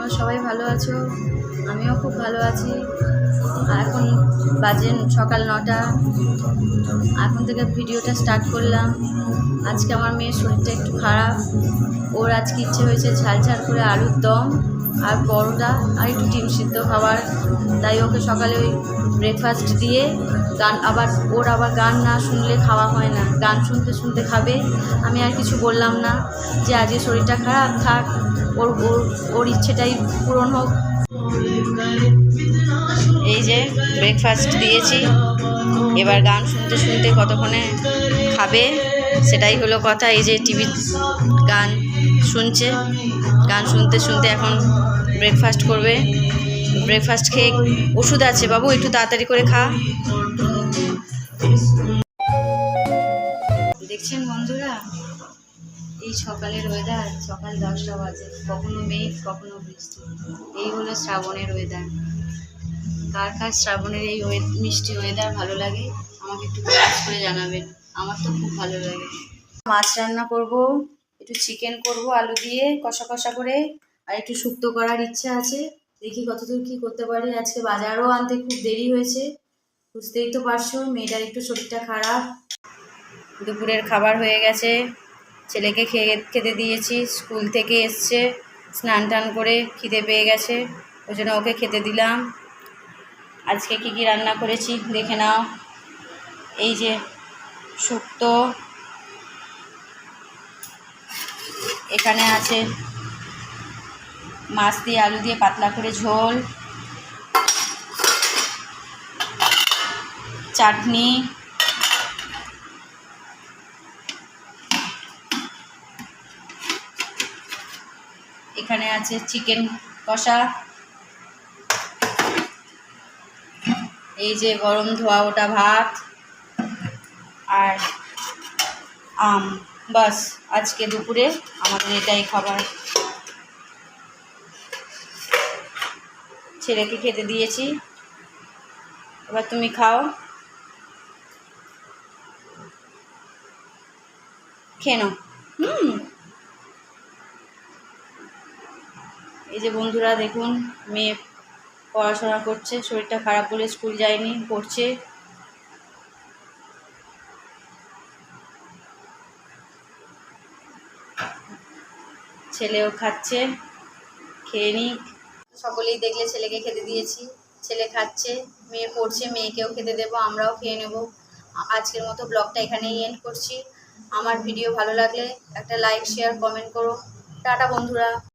তোমরা সবাই ভালো আছো, আমিও খুব ভালো আছি। আর এখন বাজে সকাল 9টা। এখন থেকে ভিডিওটা স্টার্ট করলাম। আজকে আমার মেয়ের শরীরটা একটু খারাপ। ওর আজকে ইচ্ছে হয়েছে ঝাল ঝাল করে আলুর দম আর পরোটা আর একটু ডিম সিদ্ধ খাবার। তাই ওকে সকালে ওই ব্রেকফাস্ট দিয়ে ওর আবার গান না শুনলে খাওয়া হয় না, গান শুনতে শুনতে খাবে। আমি আর কিছু বললাম না যে আজকে শরীরটা খারাপ, থাক, ওর ওর ওর ইচ্ছেটাই পূরণ হোক। এই যে ব্রেকফাস্ট দিয়েছি, এবার গান শুনতে শুনতে কতক্ষণে খাবে সেটাই হলো কথা। এই যে টিভি গান শুনছে, গান শুনতে শুনতে এখন ব্রেকফাস্ট করবে। ব্রেকফাস্ট খেয়ে ওষুধ আছে বাবু, একটু তাড়াতাড়ি করে খা। দেখছেন বন্ধুরা, এই সকালের ওয়েদার, সকাল 10টা বাজে, কখনো মেঘ কখনো বৃষ্টি। এই হলো শ্রাবণের ওয়েদার। কার কার শ্রাবণের এই মিষ্টি ওয়েদার ভালো লাগে আমাকে একটু কমেন্ট করে জানাবেন। আমার তো খুব ভালো লাগে। মাছ রান্না করব, একটু চিকেন করব আলু দিয়ে কষা কষা করে, আর একটু শুক্তো করার ইচ্ছা আছে। দেখি কতদূর কি করতে পারি। আজকে বাজারও আনতে খুব দেরি হয়েছে, বুঝতেই তো পারছো, মেয়েটার একটু শরীরটা খারাপ। দুপুরের খাবার হয়ে গেছে, ছেলেকে খেতে দিয়েছি, স্কুল থেকে এসছে, স্নান টান করে খিদে পেয়ে গেছে, ওই জন্য ওকে খেতে দিলাম। আজকে কি কি রান্না করেছি দেখে নাও। এই যে শুক্তো, এখানে আছে মাছ দিয়ে আলু দিয়ে পাতলা করে ঝোল, চাটনি, এখানে আছে চিকেন কষা, এই যে গরম ধোয়া ওটা ভাত আর আম। বাস, আজকে দুপুরে আমাদের এটাই খাবার। ছেলেকে খেতে দিয়েছি, এবার তুমি খাও, খেয়ে নাও। এই যে বন্ধুরা দেখুন, মেয়ে পড়াশোনা করছে, শরীরটা খারাপ বলে স্কুল যায়নি, পড়ছে। ছেলেও খাচ্ছে, খেয়ে নিক। সকলেই দেখলে ছেলেকে খেতে দিয়েছি, ছেলে খাচ্ছে, মেয়ে পড়ছে, মেয়েকেও খেতে দেবো, আমরাও খেয়ে নেব। আজকের মতো ব্লগটা এখানেই এন্ড করছি। আমার ভিডিও ভালো লাগলে একটা লাইক শেয়ার কমেন্ট করো। টাটা বন্ধুরা।